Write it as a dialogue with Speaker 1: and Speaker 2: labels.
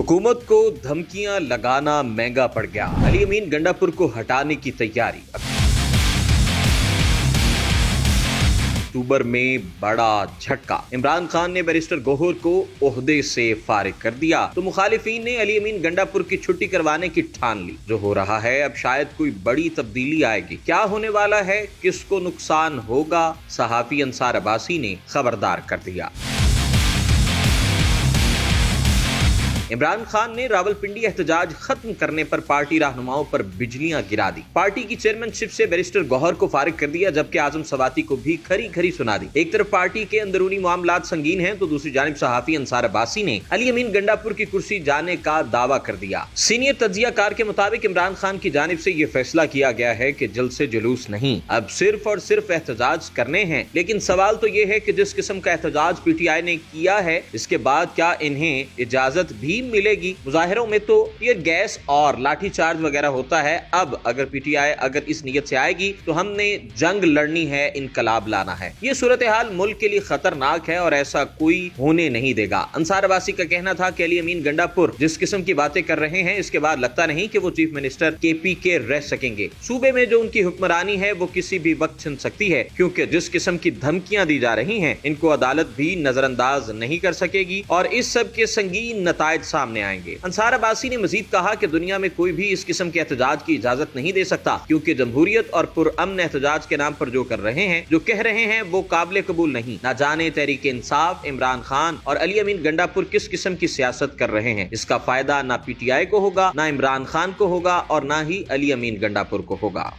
Speaker 1: हुकूमत को धमकियां लगाना महंगा पड़ गया। अली अमीन गंडापुर को हटाने की तैयारी। अक्टूबर में बड़ा झटका, इमरान खान ने बैरिस्टर गौहर को ओहदे से फारिग कर दिया तो मुखालिफिन ने अली अमीन गंडापुर की छुट्टी करवाने की ठान ली। जो हो रहा है अब शायद कोई बड़ी तब्दीली आएगी। क्या होने वाला है, किसको नुकसान होगा, सहाफी अंसार अब्बासी ने खबरदार कर दिया। इमरान खान ने रावलपिंडी एहतजाज खत्म करने पर पार्टी रहनुमाओं पर बिजलियां गिरा दी। पार्टी की चेयरमैनशिप से बैरिस्टर गौहर को फारिग कर दिया, जबकि आजम सवाती को भी खरी खरी सुना दी। एक तरफ पार्टी के अंदरूनी मामलात संगीन हैं तो दूसरी जानिब सहाफी अंसार अब्बासी ने अली अमीन गंडापुर की कुर्सी जाने का दावा कर दिया। सीनियर तज्जियाकार के मुताबिक इमरान खान की जानिब से यह फैसला किया गया है कि जल्द से जुलूस नहीं, अब सिर्फ और सिर्फ एहतजाज करने हैं। लेकिन सवाल तो यह है कि जिस किस्म का एहतजाज पीटीआई ने किया है, इसके बाद क्या इन्हें इजाजत भी मिलेगी। मुजाहिरों में तो टीयर गैस और लाठीचार्ज वगैरह होता है। अब अगर पीटीआई अगर इस नीयत से आएगी तो हमने जंग लड़नी है, इनकलाब लाना है। ये सूरत हाल मुल्क के लिए खतरनाक है और ऐसा कोई होने नहीं देगा। अंसार अब्बासी का कहना था कि अली अमीन गंडापुर जिस किस्म की बातें कर रहे हैं, इसके बाद लगता नहीं कि वो चीफ मिनिस्टर केपी के रह सकेंगे। सूबे में जो उनकी हुक्मरानी है वो किसी भी वक्त छिन सकती है, क्योंकि जिस किस्म की धमकियां दी जा रही हैं, इनको अदालत भी नजरअंदाज नहीं कर सकेगी और इस सब के संगीन नतायज सामने आएंगे। अंसार अब्बासी ने मजीद कहा कि दुनिया में कोई भी इस किस्म के एहतजाज की इजाजत नहीं दे सकता, क्योंकि जमहूरियत और पुरअमन एहतजाज के नाम पर जो कर रहे हैं, जो कह रहे हैं, वो काबिल कबूल नहीं। ना जाने तहरीक इंसाफ, इमरान खान और अली अमीन गंडापुर किस किस्म की सियासत कर रहे हैं। इसका फायदा ना पीटीआई को होगा, ना इमरान खान को होगा और ना ही अली अमीन गंडापुर को होगा।